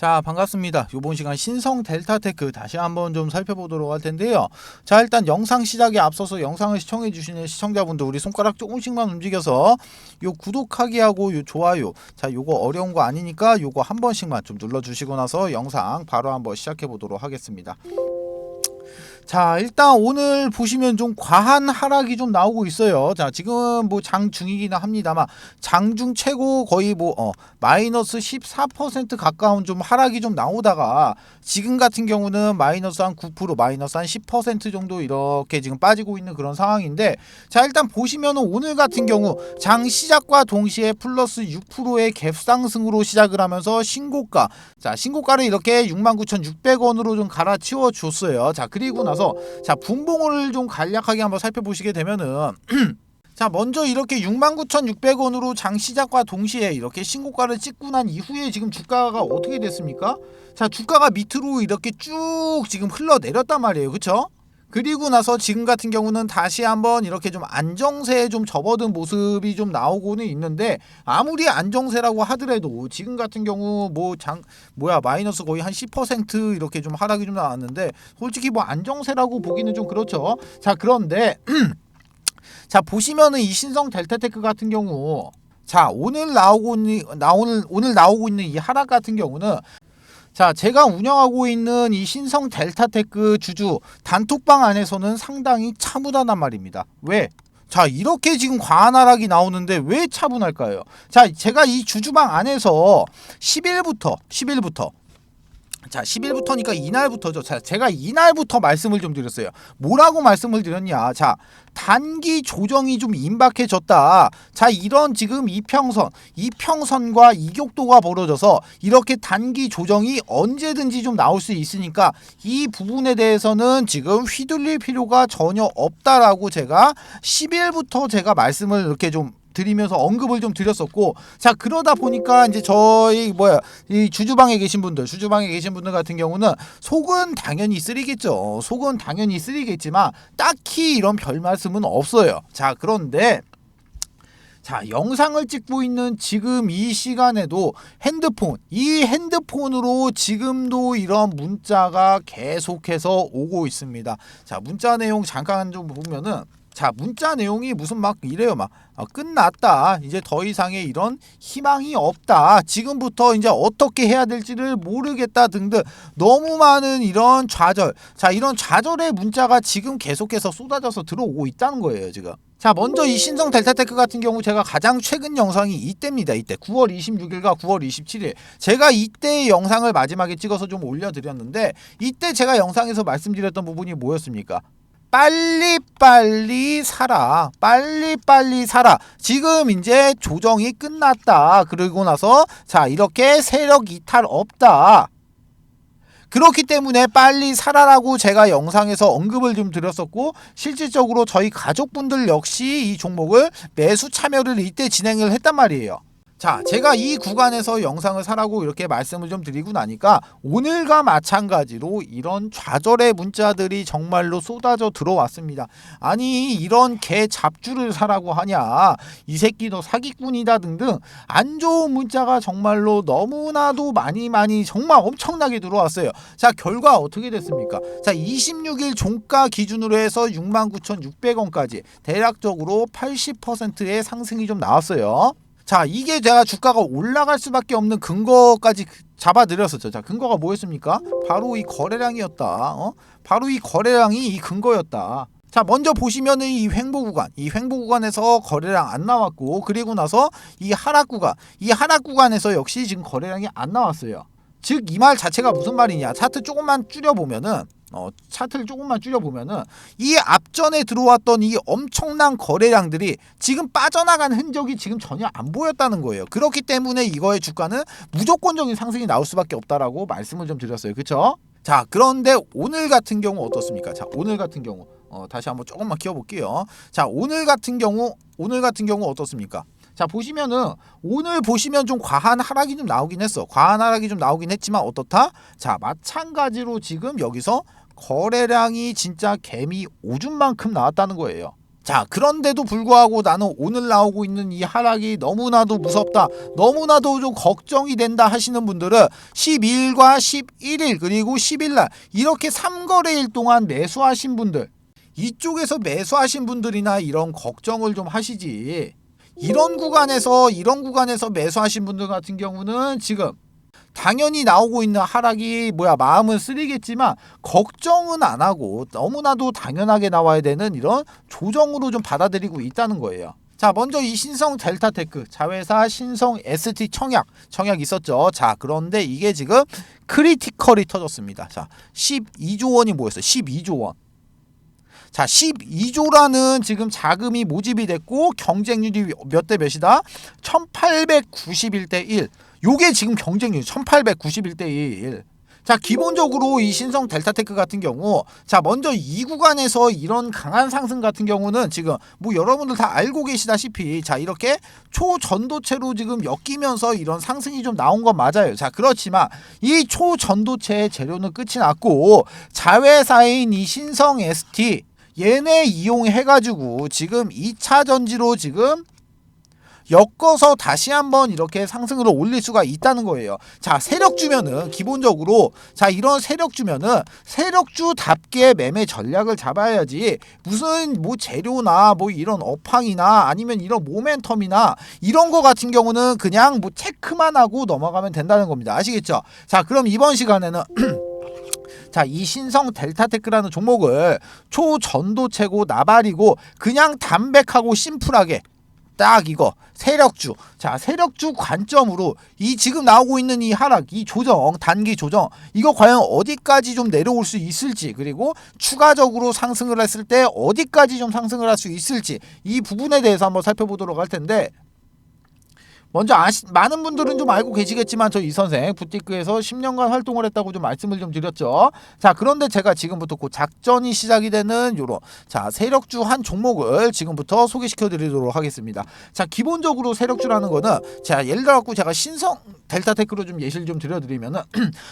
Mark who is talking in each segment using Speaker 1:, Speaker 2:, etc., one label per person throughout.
Speaker 1: 자, 반갑습니다. 이번 시간 신성 델타테크 다시 한번 좀 살펴보도록 할 텐데요. 자, 일단 영상 시작에 앞서서 영상을 시청해 주시는 시청자분들 우리 손가락 조금씩만 움직여서 요 구독하기 하고 요 좋아요, 자 요거 어려운 거 아니니까 요거 한 번씩만 좀 눌러 주시고 나서 영상 바로 한번 시작해 보도록 하겠습니다. 자, 일단 오늘 보시면 좀 과한 하락이 좀 나오고 있어요. 자, 지금 뭐 장중이긴 합니다만 장중 최고 거의 뭐 마이너스 14% 가까운 좀 하락이 좀 나오다가 지금 같은 경우는 마이너스 한 9%, 마이너스 한 10% 정도 이렇게 지금 빠지고 있는 그런 상황인데, 자, 일단 보시면은 오늘 같은 경우 장 시작과 동시에 플러스 6%의 갭 상승으로 시작을 하면서 신고가, 자, 신고가를 이렇게 69,600원으로 좀 갈아치워 줬어요. 자, 그리고 나서 자, 분봉을 좀 간략하게 한번 살펴보시게 되면은 자, 먼저 이렇게 69,600원으로 장 시작과 동시에 이렇게 신고가를 찍고 난 이후에 지금 주가가 어떻게 됐습니까? 자, 주가가 밑으로 이렇게 쭉 지금 흘러내렸단 말이에요. 그쵸? 그리고 나서 지금 같은 경우는 다시 한번 이렇게 좀 안정세에 좀 접어든 모습이 좀 나오고는 있는데, 아무리 안정세라고 하더라도 지금 같은 경우 마이너스 거의 한 10% 이렇게 좀 하락이 좀 나왔는데, 솔직히 뭐 안정세라고 보기는 좀 그렇죠. 자, 그런데 자, 보시면은 이 신성 델타테크 같은 경우, 자, 오늘 나오고 있는 이 하락 같은 경우는, 자, 제가 운영하고 있는 이 신성 델타테크 주주 단톡방 안에서는 상당히 차분하단 말입니다. 왜? 자, 이렇게 지금 과한 하락이 나오는데 왜 차분할까요? 자, 제가 이 주주방 안에서 10일부터 자, 10일부터니까 이날부터죠. 자, 제가 이날부터 말씀을 좀 드렸어요. 뭐라고 말씀을 드렸냐? 자, 단기 조정이 좀 임박해졌다. 자, 이런 지금 이평선과 이격도가 벌어져서 이렇게 단기 조정이 언제든지 좀 나올 수 있으니까 이 부분에 대해서는 지금 휘둘릴 필요가 전혀 없다라고 제가 10일부터 제가 말씀을 이렇게 좀 드리면서 언급을 좀 드렸었고, 자, 그러다 보니까 이제 저희 이 주주방에 계신 분들 같은 경우는 속은 당연히 쓰리겠죠. 속은 당연히 쓰리겠지만 딱히 이런 별 말씀은 없어요. 자, 그런데 자, 영상을 찍고 있는 지금 이 시간에도 이 핸드폰으로 지금도 이런 문자가 계속해서 오고 있습니다. 자, 문자 내용 잠깐 좀 보면은, 자, 문자 내용이 무슨 막 이래요. 끝났다. 이제 더 이상의 이런 희망이 없다. 지금부터 이제 어떻게 해야 될지를 모르겠다 등등 너무 많은 이런 좌절. 자, 이런 좌절의 문자가 지금 계속해서 쏟아져서 들어오고 있다는 거예요, 지금. 자, 먼저 이 신성 델타테크 같은 경우 제가 가장 최근 영상이 이때입니다. 이때 9월 26일과 9월 27일 제가 이때 영상을 마지막에 찍어서 좀 올려드렸는데, 이때 제가 영상에서 말씀드렸던 부분이 뭐였습니까? 빨리빨리 사라. 지금 이제 조정이 끝났다. 그러고 나서 자, 이렇게 세력 이탈 없다. 그렇기 때문에 빨리 사라라고 제가 영상에서 언급을 좀 드렸었고, 실질적으로 저희 가족분들 역시 이 종목을 매수 참여를 이때 진행을 했단 말이에요. 자, 제가 이 구간에서 영상을 사라고 이렇게 말씀을 좀 드리고 나니까 오늘과 마찬가지로 이런 좌절의 문자들이 정말로 쏟아져 들어왔습니다. 아니, 이런 개 잡주를 사라고 하냐, 이 새끼 너 사기꾼이다 등등 안 좋은 문자가 정말로 너무나도 많이 정말 엄청나게 들어왔어요. 자, 결과 어떻게 됐습니까? 자, 26일 종가 기준으로 해서 69,600원까지 대략적으로 80%의 상승이 좀 나왔어요. 자, 이게 제가 주가가 올라갈 수밖에 없는 근거까지 잡아드렸었죠. 자, 근거가 뭐였습니까? 바로 이 거래량이었다. 바로 이 거래량이 이 근거였다. 자, 먼저 보시면은 이 횡보 구간에서 거래량 안 나왔고, 그리고 나서 이 하락 구간에서 역시 지금 거래량이 안 나왔어요. 즉, 이 말 자체가 무슨 말이냐? 차트를 조금만 줄여보면은 이 앞전에 들어왔던 이 엄청난 거래량들이 지금 빠져나간 흔적이 지금 전혀 안 보였다는 거예요. 그렇기 때문에 이거의 주가는 무조건적인 상승이 나올 수밖에 없다라고 말씀을 좀 드렸어요. 그렇죠? 자, 그런데 오늘 같은 경우 어떻습니까? 자, 오늘 같은 경우 다시 한번 조금만 키워볼게요. 자, 오늘 같은 경우 어떻습니까? 자, 보시면은 오늘 보시면 좀 과한 하락이 좀 나오긴 했지만 어떻다? 자, 마찬가지로 지금 여기서 거래량이 진짜 개미 오줌만큼 나왔다는 거예요. 자, 그런데도 불구하고 나는 오늘 나오고 있는 이 하락이 너무나도 무섭다, 너무나도 좀 걱정이 된다 하시는 분들은 12일과 11일 그리고 10일날 이렇게 3거래일 동안 매수하신 분들, 이쪽에서 매수하신 분들이나 이런 걱정을 좀 하시지, 이런 구간에서 매수하신 분들 같은 경우는 지금 당연히 나오고 있는 하락이 마음은 쓰리겠지만 걱정은 안 하고 너무나도 당연하게 나와야 되는 이런 조정으로 좀 받아들이고 있다는 거예요. 자, 먼저 이 신성 델타테크 자회사 신성 ST 청약 있었죠. 자, 그런데 이게 지금 크리티컬이 터졌습니다. 자, 12조 원이 모였어요. 12조 원. 자, 12조라는 지금 자금이 모집이 됐고 경쟁률이 몇 대 몇이다? 1891대 1. 요게 지금 경쟁률 1891대 1. 자, 기본적으로 이 신성 델타테크 같은 경우, 자, 먼저 이 구간에서 이런 강한 상승 같은 경우는 지금 여러분들 다 알고 계시다시피, 자, 이렇게 초전도체로 지금 엮이면서 이런 상승이 좀 나온 건 맞아요. 자, 그렇지만 이 초전도체의 재료는 끝이 났고 자회사인 이 신성 ST 얘네 이용해가지고 지금 2차 전지로 지금 엮어서 다시 한번 이렇게 상승을 올릴 수가 있다는 거예요. 자, 세력 주면은 기본적으로, 자, 이런 세력 주면은 세력주답게 매매 전략을 잡아야지, 무슨 재료나 이런 업황이나 아니면 이런 모멘텀이나 이런 거 같은 경우는 그냥 체크만 하고 넘어가면 된다는 겁니다. 아시겠죠? 자, 그럼 이번 시간에는 자, 이 신성 델타테크라는 종목을 초전도체고 나발이고 그냥 담백하고 심플하게 딱 이거 세력주, 자, 세력주 관점으로 이 지금 나오고 있는 이 하락, 이 조정, 단기 조정, 이거 과연 어디까지 좀 내려올 수 있을지, 그리고 추가적으로 상승을 했을 때 어디까지 좀 상승을 할 수 있을지, 이 부분에 대해서 한번 살펴보도록 할 텐데, 먼저 많은 분들은 좀 알고 계시겠지만 저 이 선생 부티크에서 10년간 활동을 했다고 좀 말씀을 좀 드렸죠. 자, 그런데 제가 지금부터 곧 작전이 시작이 되는 요런, 자, 세력주 한 종목을 지금부터 소개시켜 드리도록 하겠습니다. 자, 기본적으로 세력주라는 거는, 자, 예를 들어 갖고 제가 신성 델타테크로 좀 예시를 좀 드려드리면은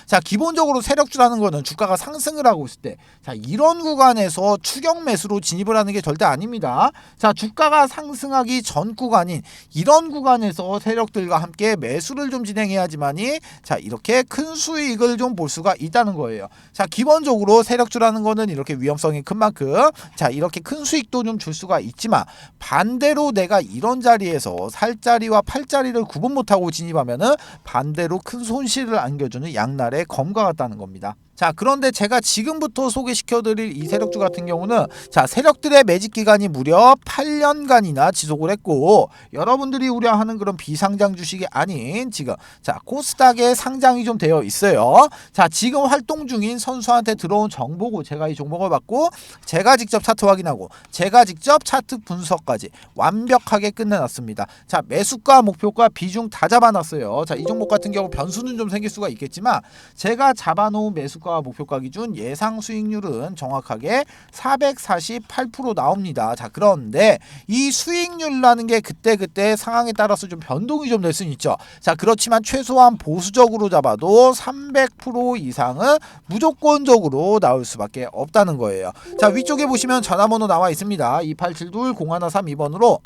Speaker 1: 자, 기본적으로 세력주라는 거는 주가가 상승을 하고 있을 때, 자, 이런 구간에서 추격 매수로 진입을 하는 게 절대 아닙니다. 자, 주가가 상승하기 전 구간인 이런 구간에서 세력들과 함께 매수를 좀 진행해야지만이, 자, 이렇게 큰 수익을 좀 볼 수가 있다는 거예요. 자, 기본적으로 세력주라는 거는 이렇게 위험성이 큰 만큼, 자, 이렇게 큰 수익도 좀 줄 수가 있지만, 반대로 내가 이런 자리에서 살자리와 팔자리를 구분 못하고 진입하면은 반대로 큰 손실을 안겨주는 양날의 검과 같다는 겁니다. 자, 그런데 제가 지금부터 소개시켜드릴 이 세력주 같은 경우는, 자, 세력들의 매집 기간이 무려 8년간이나 지속을 했고, 여러분들이 우려하는 그런 비상장 주식이 아닌 지금, 자, 코스닥에 상장이 좀 되어 있어요. 자, 지금 활동 중인 선수한테 들어온 정보고 제가 이 종목을 받고 제가 직접 차트 확인하고 제가 직접 차트 분석까지 완벽하게 끝내놨습니다. 자, 매수가 목표가 비중 다 잡아놨어요. 자, 이 종목 같은 경우 변수는 좀 생길 수가 있겠지만 제가 잡아놓은 매수가 목표가 기준 예상 수익률은 정확하게 448% 나옵니다. 자, 그런데 이 수익률이라는 게 그때 상황에 따라서 좀 변동이 좀 될 수는 있죠. 자, 그렇지만 최소한 보수적으로 잡아도 300% 이상은 무조건적으로 나올 수밖에 없다는 거예요. 자, 위쪽에 보시면 전화번호 나와 있습니다. 2872-0132번으로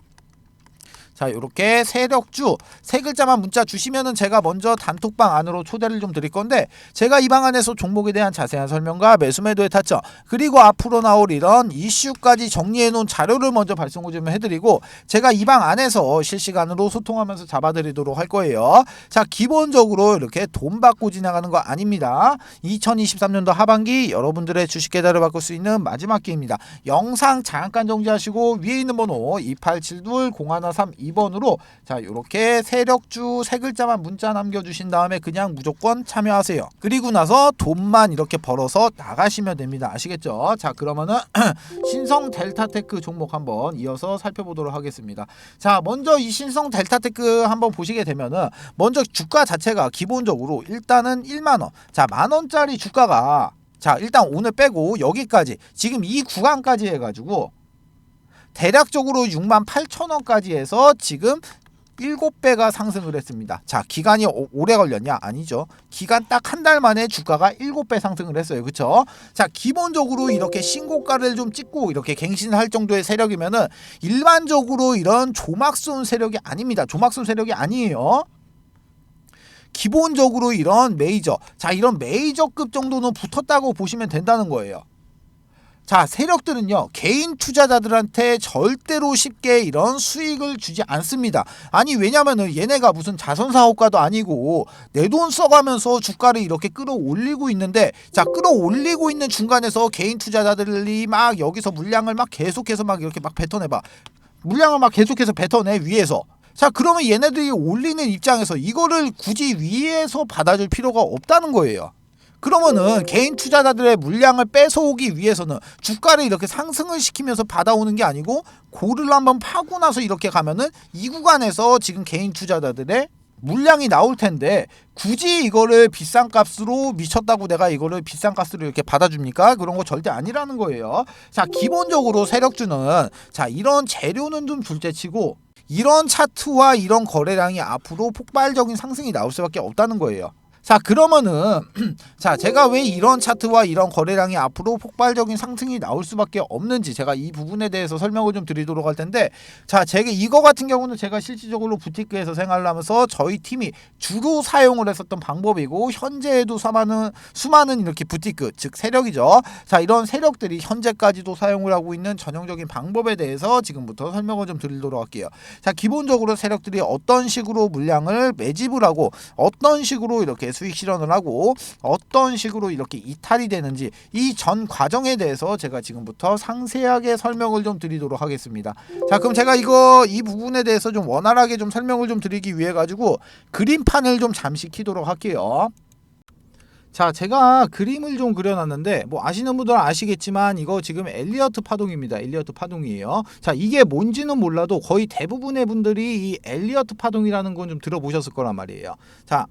Speaker 1: 자, 요렇게 세력주 세 글자만 문자 주시면은 제가 먼저 단톡방 안으로 초대를 좀 드릴 건데, 제가 이 방 안에서 종목에 대한 자세한 설명과 매수 매도의 타점, 그리고 앞으로 나올 이런 이슈까지 정리해 놓은 자료를 먼저 발송을 좀 해드리고, 제가 이 방 안에서 실시간으로 소통하면서 잡아드리도록 할 거예요. 자, 기본적으로 이렇게 돈 받고 지나가는 거 아닙니다. 2023년도 하반기 여러분들의 주식 계좌를 바꿀 수 있는 마지막 기회입니다. 영상 잠깐 정지하시고 위에 있는 번호 2872-0132번으로 자, 요렇게 세력주 세 글자만 문자 남겨주신 다음에 그냥 무조건 참여하세요. 그리고 나서 돈만 이렇게 벌어서 나가시면 됩니다. 아시겠죠? 자, 그러면은 신성 델타테크 종목 한번 이어서 살펴보도록 하겠습니다. 자, 먼저 이 신성 델타테크 한번 보시게 되면은 먼저 주가 자체가 기본적으로 일단은 1만원, 자, 만원짜리 주가가, 자, 일단 오늘 빼고 여기까지 지금 이 구간까지 해가지고 대략적으로 68,000원까지 해서 지금 7배가 상승을 했습니다. 자, 기간이 오래 걸렸냐? 아니죠. 기간 딱 한 달 만에 주가가 7배 상승을 했어요. 그쵸? 자, 기본적으로 이렇게 신고가를 좀 찍고 이렇게 갱신할 정도의 세력이면은 일반적으로 이런 조막순 세력이 아닙니다. 조막순 세력이 아니에요. 기본적으로 이런 메이저, 자, 이런 메이저급 정도는 붙었다고 보시면 된다는 거예요. 자, 세력들은요, 개인 투자자들한테 절대로 쉽게 이런 수익을 주지 않습니다. 아니, 왜냐면은 얘네가 무슨 자선사업가도 아니고 내 돈 써가면서 주가를 이렇게 끌어올리고 있는데, 자, 끌어올리고 있는 중간에서 개인 투자자들이 막 여기서 물량을 막 계속해서 막 이렇게 막 뱉어내봐. 물량을 막 계속해서 뱉어내, 위에서. 자, 그러면 얘네들이 올리는 입장에서 이거를 굳이 위에서 받아줄 필요가 없다는 거예요. 그러면은 개인 투자자들의 물량을 뺏어오기 위해서는 주가를 이렇게 상승을 시키면서 받아오는 게 아니고 고를 한번 파고 나서 이렇게 가면은 이 구간에서 지금 개인 투자자들의 물량이 나올 텐데 굳이 이거를 비싼 값으로 미쳤다고 내가 이거를 비싼 값으로 이렇게 받아줍니까? 그런 거 절대 아니라는 거예요. 자, 기본적으로 세력주는 자, 이런 재료는 좀 둘째치고 이런 차트와 이런 거래량이 앞으로 폭발적인 상승이 나올 수밖에 없다는 거예요. 자, 그러면은 자, 제가 왜 이런 차트와 이런 거래량이 앞으로 폭발적인 상승이 나올 수밖에 없는지 제가 이 부분에 대해서 설명을 좀 드리도록 할 텐데, 자, 제가 이거 같은 경우는 제가 실질적으로 부티크에서 생활을 하면서 저희 팀이 주로 사용을 했었던 방법이고, 현재에도 수많은 이렇게 부티크, 즉 세력이죠. 자, 이런 세력들이 현재까지도 사용을 하고 있는 전형적인 방법에 대해서 지금부터 설명을 좀 드리도록 할게요. 자, 기본적으로 세력들이 어떤 식으로 물량을 매집을 하고 어떤 식으로 이렇게 수익 실현을 하고 어떤 식으로 이렇게 이탈이 되는지 이 전 과정에 대해서 제가 지금부터 상세하게 설명을 좀 드리도록 하겠습니다. 자, 그럼 제가 이 부분에 대해서 좀 원활하게 좀 설명을 좀 드리기 위해 가지고 그림판을 좀 잠시 키도록 할게요. 자, 제가 그림을 좀 그려놨는데 뭐 아시는 분들은 아시겠지만 이거 지금 엘리어트 파동입니다. 엘리어트 파동이에요. 자, 이게 뭔지는 몰라도 거의 대부분의 분들이 이 엘리어트 파동이라는 건 좀 들어보셨을 거란 말이에요. 자,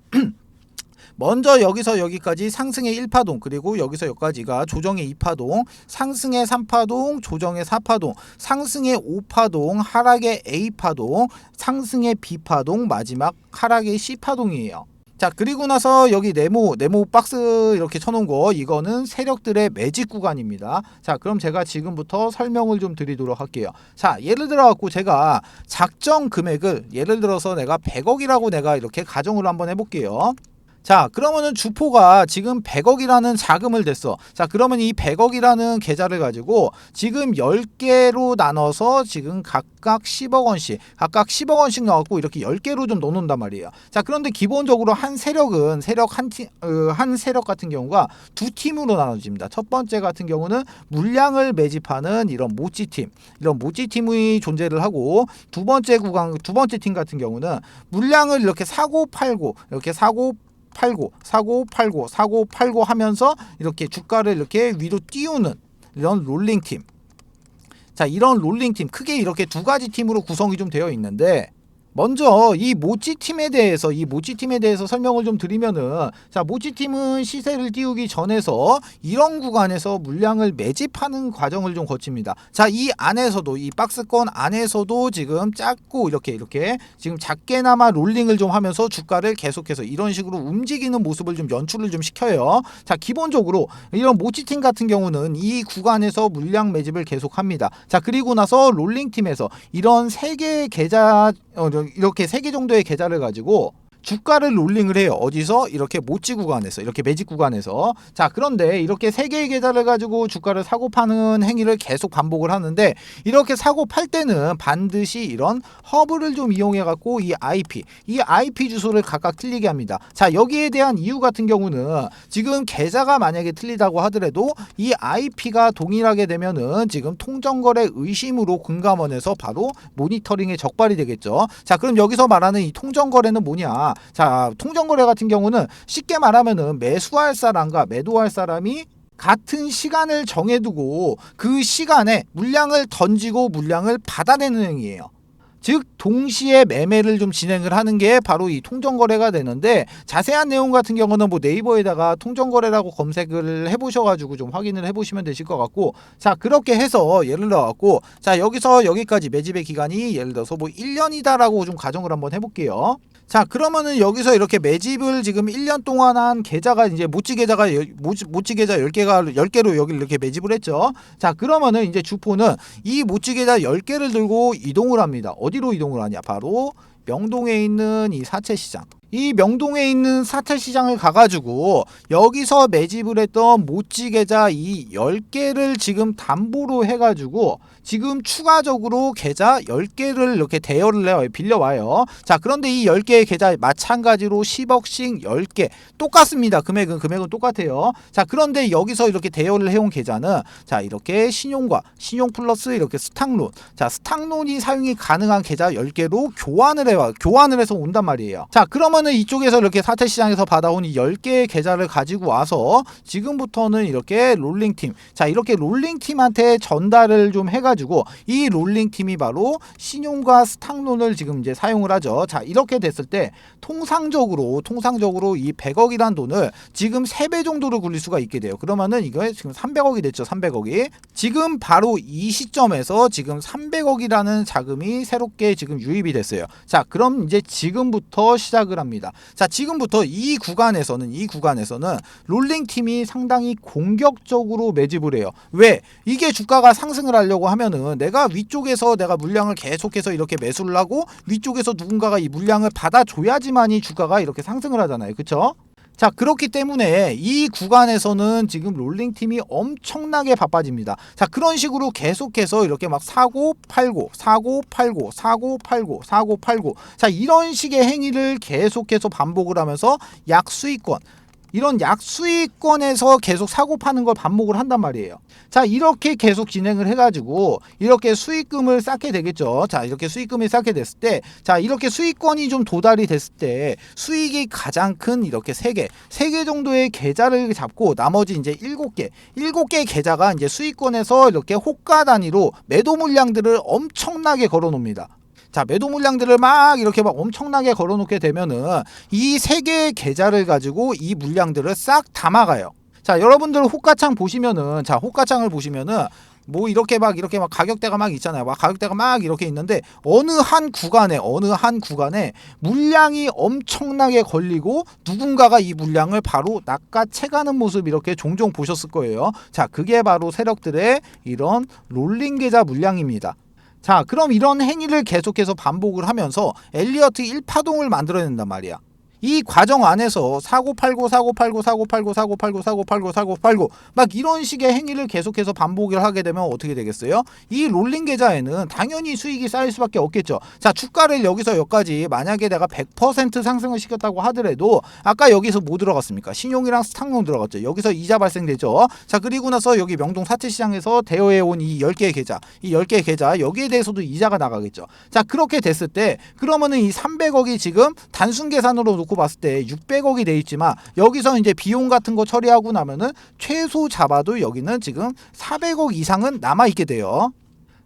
Speaker 1: 먼저 여기서 여기까지 상승의 1파동, 그리고 여기서 여기까지가 조정의 2파동, 상승의 3파동, 조정의 4파동, 상승의 5파동, 하락의 A파동, 상승의 B파동, 마지막 하락의 C파동이에요. 자, 그리고 나서 여기 네모 박스 이렇게 쳐놓은 거, 이거는 세력들의 매직 구간입니다. 자, 그럼 제가 지금부터 설명을 좀 드리도록 할게요. 자, 예를 들어 갖고 제가 작정 금액을 예를 들어서 내가 100억이라고 내가 이렇게 가정으로 한번 해볼게요. 자, 그러면은 주포가 지금 100억이라는 자금을 댔어. 자, 그러면 이 100억이라는 계좌를 가지고 지금 10개로 나눠서 지금 각각 10억 원씩 넣어갖고 이렇게 10개로 좀 넣어놓는단 말이에요. 자, 그런데 기본적으로 한 세력은 한 세력 같은 경우가 두 팀으로 나눠집니다. 첫 번째 같은 경우는 물량을 매집하는 이런 모찌팀이 존재를 하고, 두 번째 팀 같은 경우는 물량을 이렇게 사고 팔고 하면서 이렇게 주가를 이렇게 위로 띄우는 이런 롤링팀. 자, 이런 롤링팀, 크게 이렇게 두 가지 팀으로 구성이 좀 되어 있는데, 먼저 이 모찌팀에 대해서 설명을 좀 드리면은, 자, 모찌팀은 시세를 띄우기 전에서 이런 구간에서 물량을 매집하는 과정을 좀 거칩니다. 자, 이 안에서도, 이 박스권 안에서도 지금 작고 이렇게 지금 작게나마 롤링을 좀 하면서 주가를 계속해서 이런 식으로 움직이는 모습을 좀 연출을 좀 시켜요. 자, 기본적으로 이런 모찌팀 같은 경우는 이 구간에서 물량 매집을 계속합니다. 자, 그리고 나서 롤링팀에서 이런 3개의 계좌, 이렇게 3개 정도의 계좌를 가지고 주가를 롤링을 해요. 어디서? 이렇게 모찌 구간에서, 이렇게 매직 구간에서. 자, 그런데 이렇게 3개의 계좌를 가지고 주가를 사고 파는 행위를 계속 반복을 하는데, 이렇게 사고 팔 때는 반드시 이런 허브를 좀 이용해 갖고 이 IP 주소를 각각 틀리게 합니다. 자, 여기에 대한 이유 같은 경우는 지금 계좌가 만약에 틀리다고 하더라도 이 IP가 동일하게 되면은 지금 통정거래 의심으로 금감원에서 바로 모니터링에 적발이 되겠죠. 자, 그럼 여기서 말하는 이 통정거래는 뭐냐? 자, 통정거래 같은 경우는 쉽게 말하면은 매수할 사람과 매도할 사람이 같은 시간을 정해두고 그 시간에 물량을 던지고 물량을 받아내는 행위예요. 즉 동시에 매매를 좀 진행을 하는 게 바로 이 통정거래가 되는데, 자세한 내용 같은 경우는 뭐 네이버에다가 통정거래라고 검색을 해보셔가지고 좀 확인을 해보시면 되실 것 같고, 자 그렇게 해서 예를 들어갖고 자 여기서 여기까지 매집의 기간이 예를 들어서 뭐 1년이다라고 좀 가정을 한번 해볼게요. 자 그러면은 여기서 이렇게 매집을 지금 1년 동안 한 계좌가 이제 모찌 계좌가 모찌 계좌 10개로 여기를 이렇게 매집을 했죠. 자 그러면은 이제 주포는 이 모찌 계좌 10개를 들고 이동을 합니다. 어디로 이동을 하냐? 바로 명동에 있는 이 사채시장. 이 명동에 있는 사채시장을 가가지고 여기서 매집을 했던 모찌 계좌 이 10개를 지금 담보로 해가지고 지금 추가적으로 계좌 10개를 이렇게 대여를 해요. 빌려와요. 자 그런데 이 10개의 계좌 마찬가지로 10억씩 10개 똑같습니다. 금액은 똑같아요. 자 그런데 여기서 이렇게 대여를 해온 계좌는 자 이렇게 신용과 신용 플러스 이렇게 스탁론, 자 스탁론이 사용이 가능한 계좌 10개로 교환을 해서 온단 말이에요. 자 그러면은 이쪽에서 이렇게 사채시장에서 받아온 이 10개의 계좌를 가지고 와서 지금부터는 이렇게 롤링팀, 자 이렇게 롤링팀한테 전달을 좀 해가지고 이 롤링팀이 바로 신용과 스탁론을 지금 이제 사용을 하죠. 자 이렇게 됐을 때 통상적으로 이 100억이란 돈을 지금 3배 정도로 굴릴 수가 있게 돼요. 그러면은 이거 지금 300억이 됐죠. 300억이 지금 바로 이 시점에서 지금 300억이라는 자금이 새롭게 지금 유입이 됐어요. 자 그럼 이제 지금부터 시작을 합니다. 자 지금부터 이 구간에서는 롤링팀이 상당히 공격적으로 매집을 해요. 왜? 이게 주가가 상승을 하려고 하면은 내가 위쪽에서 내가 물량을 계속해서 이렇게 매수를 하고 위쪽에서 누군가가 이 물량을 받아줘야지만이 주가가 이렇게 상승을 하잖아요. 그쵸? 자 그렇기 때문에 이 구간에서는 지금 롤링팀이 엄청나게 바빠집니다. 자 그런 식으로 계속해서 이렇게 막 사고 팔고 자 이런 식의 행위를 계속해서 반복을 하면서 약수익권, 이런 약수익권에서 계속 사고 파는 걸 반복을 한단 말이에요. 자 이렇게 계속 진행을 해가지고 이렇게 수익금을 쌓게 되겠죠. 자 이렇게 수익금이 쌓게 됐을 때, 자 이렇게 수익권이 좀 도달이 됐을 때 수익이 가장 큰 이렇게 3개 정도의 계좌를 잡고 나머지 이제 7개 계좌가 이제 수익권에서 이렇게 호가 단위로 매도 물량들을 엄청나게 걸어 놓습니다. 자 매도 물량들을 막 이렇게 막 엄청나게 걸어놓게 되면은 이 3개의 계좌를 가지고 이 물량들을 싹 담아가요. 자 여러분들 호가창 보시면은, 자 호가창을 보시면은 뭐 이렇게 막 가격대가 막 있잖아요. 막 가격대가 막 이렇게 있는데 어느 한 구간에 물량이 엄청나게 걸리고 누군가가 이 물량을 바로 낚아채가는 모습 이렇게 종종 보셨을 거예요. 자 그게 바로 세력들의 이런 롤링 계좌 물량입니다. 자 그럼 이런 행위를 계속해서 반복을 하면서 엘리어트 1파동을 만들어낸단 말이야. 이 과정 안에서 사고 팔고 막 이런 식의 행위를 계속해서 반복을 하게 되면 어떻게 되겠어요? 이 롤링 계좌에는 당연히 수익이 쌓일 수밖에 없겠죠. 자 주가를 여기서 여기까지 만약에 내가 100% 상승을 시켰다고 하더라도 아까 여기서 뭐 들어갔습니까? 신용이랑 스탁론 들어갔죠. 여기서 이자 발생되죠. 자 그리고 나서 여기 명동 사채시장에서 대여해온 이 10개의 계좌 여기에 대해서도 이자가 나가겠죠. 자 그렇게 됐을 때 그러면은 이 300억이 지금 단순 계산으로 놓고 봤을 때 600억이 돼 있지만 여기서 이제 비용 같은 거 처리하고 나면은 최소 잡아도 여기는 지금 400억 이상은 남아 있게 돼요.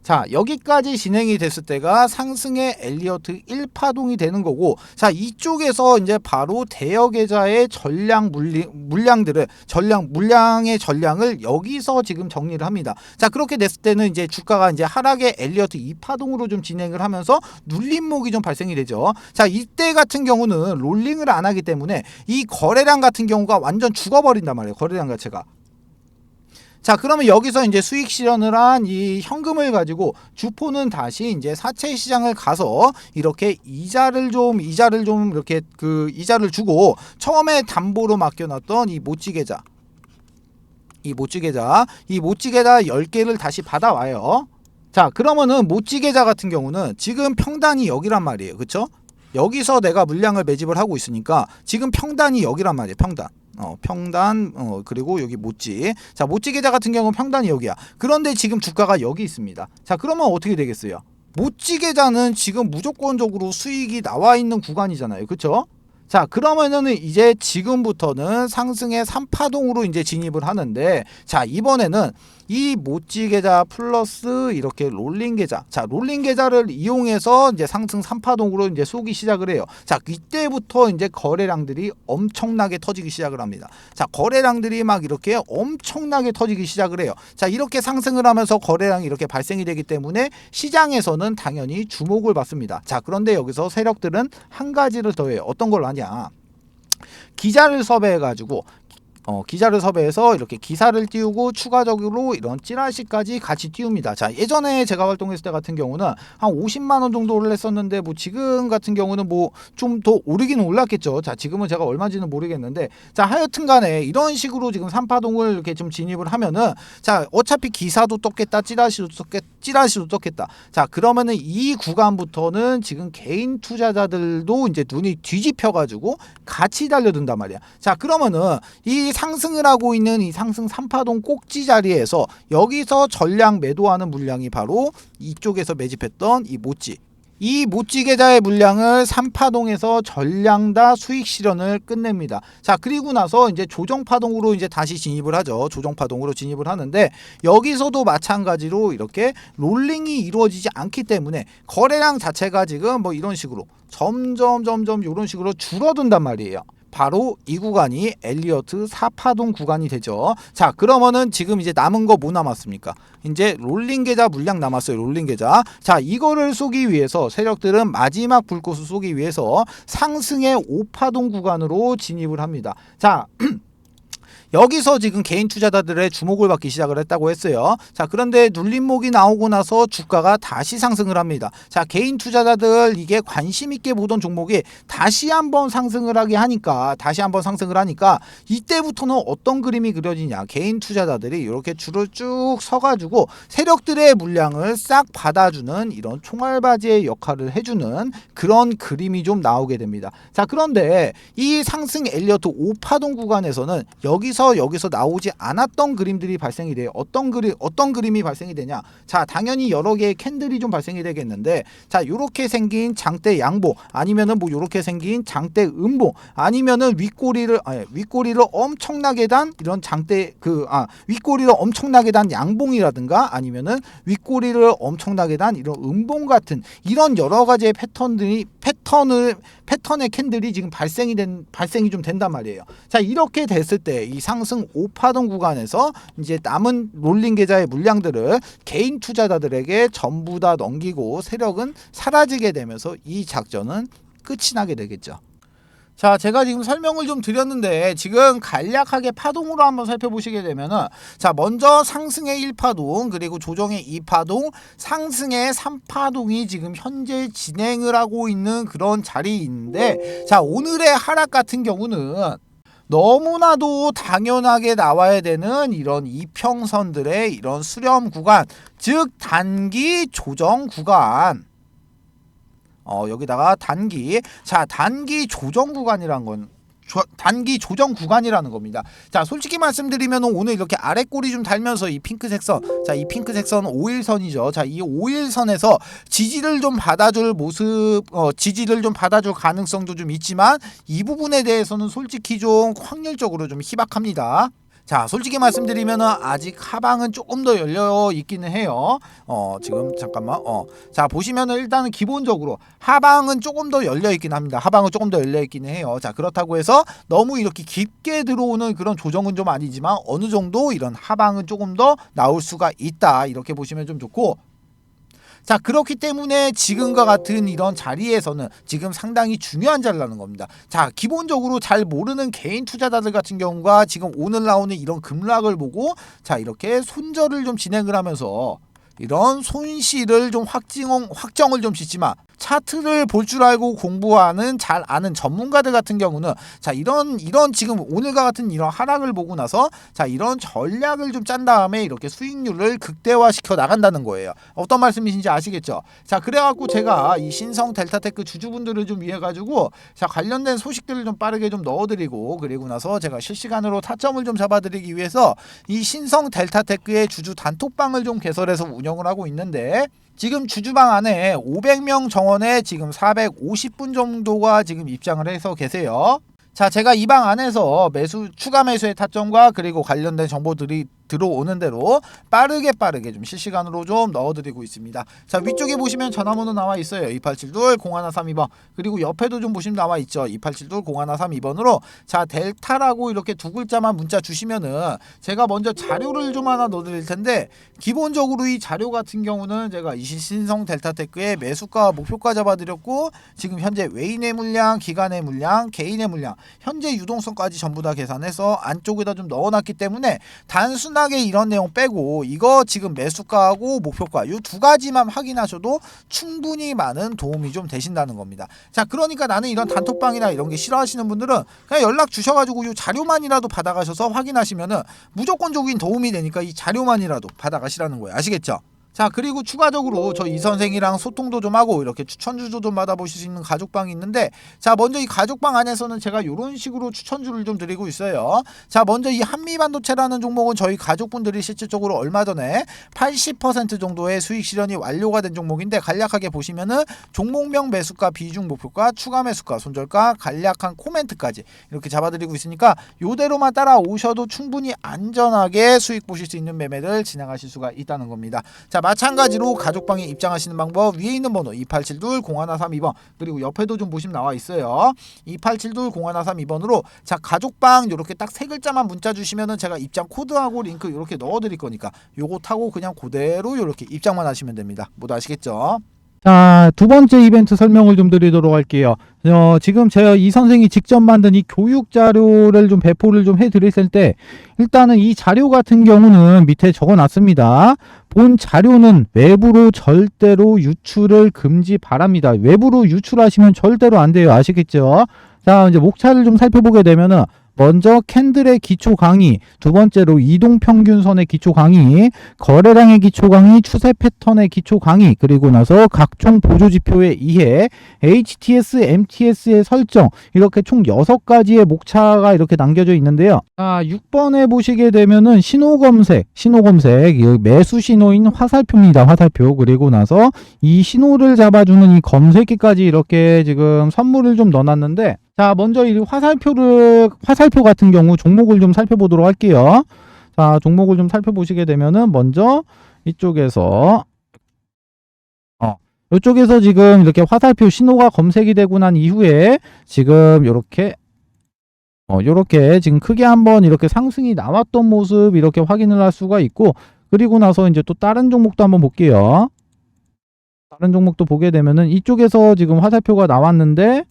Speaker 1: 자 여기까지 진행이 됐을 때가 상승의 엘리어트 1파동이 되는 거고, 자 이쪽에서 이제 바로 대여 계좌의 물량의 전량을 여기서 지금 정리를 합니다. 자 그렇게 됐을 때는 이제 주가가 이제 하락의 엘리어트 2파동으로 좀 진행을 하면서 눌림목이 좀 발생이 되죠. 자 이때 같은 경우는 롤링을 안 하기 때문에 이 거래량 같은 경우가 완전 죽어버린단 말이에요. 거래량 자체가. 자 그러면 여기서 이제 수익 실현을 한 이 현금을 가지고 주포는 다시 이제 사채 시장을 가서 이렇게 이자를 좀 이렇게 그 이자를 주고 처음에 담보로 맡겨놨던 이 모찌 계좌 10개를 다시 받아와요. 자 그러면은 모찌 계좌 같은 경우는 지금 평단이 여기란 말이에요. 그쵸? 여기서 내가 물량을 매집을 하고 있으니까 지금 평단이 여기란 말이에요. 평단 그리고 여기 모찌. 자 모찌 계좌 같은 경우는 평단이 여기야. 그런데 지금 주가가 여기 있습니다. 자 그러면 어떻게 되겠어요? 모찌 계좌는 지금 무조건적으로 수익이 나와 있는 구간이잖아요. 그쵸? 자, 그러면은 이제 지금부터는 상승의 3파동으로 이제 진입을 하는데, 자, 이번에는 이 모찌 계좌 플러스 이렇게 롤링 계좌. 자, 롤링 계좌를 이용해서 이제 상승 3파동으로 이제 쏘기 시작을 해요. 자, 이때부터 이제 거래량들이 엄청나게 터지기 시작을 합니다. 자, 거래량들이 막 이렇게 엄청나게 터지기 시작을 해요. 자, 이렇게 상승을 하면서 거래량이 이렇게 발생이 되기 때문에 시장에서는 당연히 주목을 받습니다. 자, 그런데 여기서 세력들은 한 가지를 더해요. 어떤 걸 하냐? 기자를 섭외해가지고 기자를 섭외해서 이렇게 기사를 띄우고 추가적으로 이런 찌라시까지 같이 띄웁니다. 자, 예전에 제가 활동했을 때 같은 경우는 한 50만 원 정도를 했었는데, 뭐 지금 같은 경우는 뭐 좀 더 오르긴 올랐겠죠. 자, 지금은 제가 얼마인지는 모르겠는데, 자, 하여튼 간에 이런 식으로 지금 3파동을 이렇게 좀 진입을 하면은, 자, 어차피 기사도 떴겠다, 찌라시도 떴겠다. 자, 그러면은 이 구간부터는 지금 개인 투자자들도 이제 눈이 뒤집혀 가지고 같이 달려든단 말이야. 자, 그러면은 이 상승을 하고 있는 이 상승 3파동 꼭지 자리에서 여기서 전량 매도하는 물량이 바로 이쪽에서 매집했던 이 모찌 계좌의 물량을 3파동에서 전량 다 수익 실현을 끝냅니다. 자, 그리고 나서 이제 조정파동으로 이제 다시 진입을 하죠. 조정파동으로 진입을 하는데, 여기서도 마찬가지로 이렇게 롤링이 이루어지지 않기 때문에 거래량 자체가 지금 뭐 이런 식으로 점점 이런 식으로 줄어든단 말이에요. 바로 이 구간이 엘리어트 4파동 구간이 되죠. 자, 그러면은 지금 이제 남은 거 뭐 남았습니까? 이제 롤링 계좌 물량 남았어요. 롤링 계좌. 자, 이거를 쏘기 위해서 세력들은 마지막 불꽃을 쏘기 위해서 상승의 5파동 구간으로 진입을 합니다. 자, 여기서 지금 개인 투자자들의 주목을 받기 시작을 했다고 했어요. 자, 그런데 눌림목이 나오고 나서 주가가 다시 상승을 합니다. 자, 개인 투자자들 이게 관심 있게 보던 종목이 다시 한번 상승을 하니까 이때부터는 어떤 그림이 그려지냐? 개인 투자자들이 이렇게 줄을 쭉 서가지고 세력들의 물량을 싹 받아주는 이런 총알바지의 역할을 해주는 그런 그림이 좀 나오게 됩니다. 자, 그런데 이 상승 엘리어트 5파동 구간에서는 여기서 나오지 않았던 그림들이 발생이 돼요. 어떤 그림이 발생이 되냐? 자, 당연히 여러 개의 캔들이 좀 발생이 되겠는데, 자, 요렇게 생긴 장대 양봉, 아니면은 뭐 요렇게 생긴 장대 음봉, 아니면은 윗꼬리를 엄청나게 단 이런 윗꼬리를 엄청나게 단 양봉이라든가, 아니면은 윗꼬리를 엄청나게 단 이런 음봉 같은 이런 여러 가지의 패턴의 캔들이 지금 발생이 좀 된단 말이에요. 자, 이렇게 됐을 때 이 상승 5파동 구간에서 이제 남은 롤링 계좌의 물량들을 개인 투자자들에게 전부 다 넘기고 세력은 사라지게 되면서 이 작전은 끝이 나게 되겠죠. 자, 제가 지금 설명을 좀 드렸는데, 지금 간략하게 파동으로 한번 살펴보시게 되면은, 자, 먼저 상승의 1파동, 그리고 조정의 2파동, 상승의 3파동이 지금 현재 진행을 하고 있는 그런 자리인데, 자, 오늘의 하락 같은 경우는 너무나도 당연하게 나와야 되는 이런 이평선들의 이런 수렴 구간, 즉 단기 조정 구간. 여기다가 단기 조정 구간이라는 겁니다. 자, 솔직히 말씀드리면 오늘 이렇게 아래 꼬리 좀 달면서 이 핑크색 선, 자, 이 핑크색 선 5일선이죠. 자, 이 5일선에서 지지를 좀 받아줄 가능성도 좀 있지만, 이 부분에 대해서는 솔직히 좀 확률적으로 좀 희박합니다. 자, 솔직히 말씀드리면 아직 하방은 조금 더 열려 있기는 해요. 지금 잠깐만. 자, 보시면은 일단은 기본적으로 하방은 조금 더 열려 있긴 합니다. 하방은 조금 더 열려 있기는 해요. 자, 그렇다고 해서 너무 이렇게 깊게 들어오는 그런 조정은 좀 아니지만 어느 정도 이런 하방은 조금 더 나올 수가 있다. 이렇게 보시면 좀 좋고, 자, 그렇기 때문에 지금과 같은 이런 자리에서는 지금 상당히 중요한 자리라는 겁니다. 자, 기본적으로 잘 모르는 개인 투자자들 같은 경우가 지금 오늘 나오는 이런 급락을 보고, 자, 이렇게 손절을 좀 진행을 하면서 이런 손실을 좀 확정을 좀 짓지만, 차트를 볼 줄 알고 공부하는 잘 아는 전문가들 같은 경우는, 자, 이런 지금 오늘과 같은 이런 하락을 보고 나서, 자, 이런 전략을 좀 짠 다음에 이렇게 수익률을 극대화시켜 나간다는 거예요. 어떤 말씀이신지 아시겠죠? 자, 그래갖고 제가 이 신성 델타테크 주주분들을 좀 위해 가지고, 자, 관련된 소식들을 좀 빠르게 좀 넣어드리고, 그리고 나서 제가 실시간으로 타점을 좀 잡아드리기 위해서 이 신성 델타테크의 주주 단톡방을 좀 개설해서 운영을 하고 있는데, 지금 주주방 안에 500명 정원에 지금 450분 정도가 지금 입장을 해서 계세요. 자, 제가 이 방 안에서 추가 매수의 타점과 그리고 관련된 정보들이 들어오는 대로 빠르게 좀 실시간으로 좀 넣어드리고 있습니다. 자, 위쪽에 보시면 전화번호 나와 있어요. 2872-0132번. 그리고 옆에도 좀 보시면 나와 있죠. 2872-0132번으로 자, 델타라고 이렇게 두 글자만 문자 주시면은 제가 먼저 자료를 좀 하나 넣어드릴 텐데, 기본적으로 이 자료 같은 경우는 제가 이 신성 델타테크의 매수가 목표가 잡아드렸고, 지금 현재 외인의 물량, 기관의 물량, 개인의 물량, 현재 유동성까지 전부 다 계산해서 안쪽에다 좀 넣어놨기 때문에 단순하게 이런 내용 빼고 이거 지금 매수가하고 목표가 이 두 가지만 확인하셔도 충분히 많은 도움이 좀 되신다는 겁니다. 자, 그러니까 나는 이런 단톡방이나 이런 게 싫어하시는 분들은 그냥 연락 주셔가지고 이 자료만이라도 받아가셔서 확인하시면은 무조건적인 도움이 되니까 이 자료만이라도 받아가시라는 거예요. 아시겠죠? 자, 그리고 추가적으로 저 이 선생이랑 소통도 좀 하고 이렇게 추천주도 좀 받아보실 수 있는 가족방이 있는데, 자, 먼저 이 가족방 안에서는 제가 이런 식으로 추천주를 좀 드리고 있어요. 자, 먼저 이 한미반도체라는 종목은 저희 가족분들이 실질적으로 얼마 전에 80% 정도의 수익 실현이 완료가 된 종목인데, 간략하게 보시면은 종목명, 매수가, 비중, 목표가, 추가 매수가, 손절가, 간략한 코멘트까지 이렇게 잡아드리고 있으니까 요대로만 따라오셔도 충분히 안전하게 수익 보실 수 있는 매매를 진행하실 수가 있다는 겁니다. 자, 마찬가지로 가족방에 입장하시는 방법, 위에 있는 번호 2872-0132번, 그리고 옆에도 좀 보시면 나와 있어요. 2872-0132번으로 자, 가족방 이렇게 딱 세 글자만 문자 주시면은 제가 입장 코드하고 링크 이렇게 넣어 드릴 거니까 요거 타고 그냥 그대로 이렇게 입장만 하시면 됩니다. 모두 아시겠죠?
Speaker 2: 자, 두 번째 이벤트 설명을 좀 드리도록 할게요. 지금 제가 이 선생이 직접 만든 이 교육 자료를 좀 배포를 좀 해드렸을 때, 일단은 이 자료 같은 경우는 밑에 적어 놨습니다. 본 자료는 외부로 절대로 유출을 금지 바랍니다. 외부로 유출하시면 절대로 안 돼요. 아시겠죠? 자, 이제 목차를 좀 살펴보게 되면은, 먼저 캔들의 기초 강의, 두 번째로 이동평균선의 기초 강의, 거래량의 기초 강의, 추세 패턴의 기초 강의, 그리고 나서 각종 보조지표의 이해, HTS, MTS의 설정, 이렇게 총 6가지의 목차가 이렇게 남겨져 있는데요. 자, 6번에 보시게 되면은 신호검색, 매수 신호인 화살표입니다. 화살표. 그리고 나서 이 신호를 잡아주는 이 검색기까지 이렇게 지금 선물을 좀 넣어놨는데, 자, 먼저 이 화살표 같은 경우 종목을 좀 살펴보도록 할게요. 자, 종목을 좀 살펴보시게 되면은 먼저 이쪽에서 이쪽에서 지금 이렇게 화살표 신호가 검색이 되고 난 이후에 지금 요렇게 지금 크게 한번 이렇게 상승이 나왔던 모습 이렇게 확인을 할 수가 있고, 그리고 나서 이제 또 다른 종목도 한번 볼게요. 다른 종목도 보게 되면은 이쪽에서 지금 화살표가 나왔는데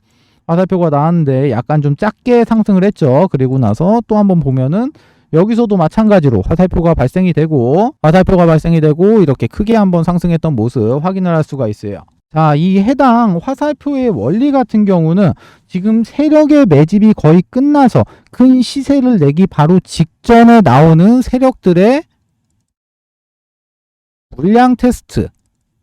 Speaker 2: 약간 좀 작게 상승을 했죠. 그리고 나서 또 한번 보면은 여기서도 마찬가지로 화살표가 발생이 되고 이렇게 크게 한번 상승했던 모습 확인을 할 수가 있어요. 자, 이 해당 화살표의 원리 같은 경우는 지금 세력의 매집이 거의 끝나서 큰 시세를 내기 바로 직전에 나오는 세력들의 물량 테스트,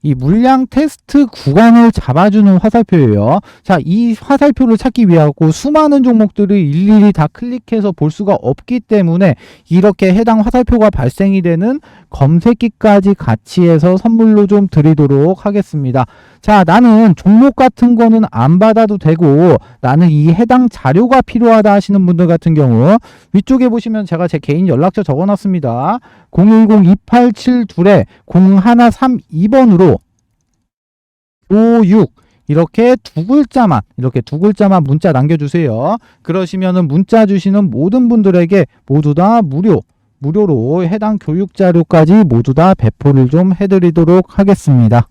Speaker 2: 이 물량 테스트 구간을 잡아주는 화살표예요. 자, 이 화살표를 찾기 위하고 수많은 종목들을 일일이 다 클릭해서 볼 수가 없기 때문에 이렇게 해당 화살표가 발생이 되는 검색기까지 같이 해서 선물로 좀 드리도록 하겠습니다. 자, 나는 종목 같은 거는 안 받아도 되고 나는 이 해당 자료가 필요하다 하시는 분들 같은 경우 위쪽에 보시면 제가 제 개인 연락처 적어놨습니다. 010-287-0132번으로 교육 이렇게 두 글자만 문자 남겨주세요. 그러시면은 문자 주시는 모든 분들에게 모두 다 무료로 해당 교육 자료까지 모두 다 배포를 좀 해드리도록 하겠습니다.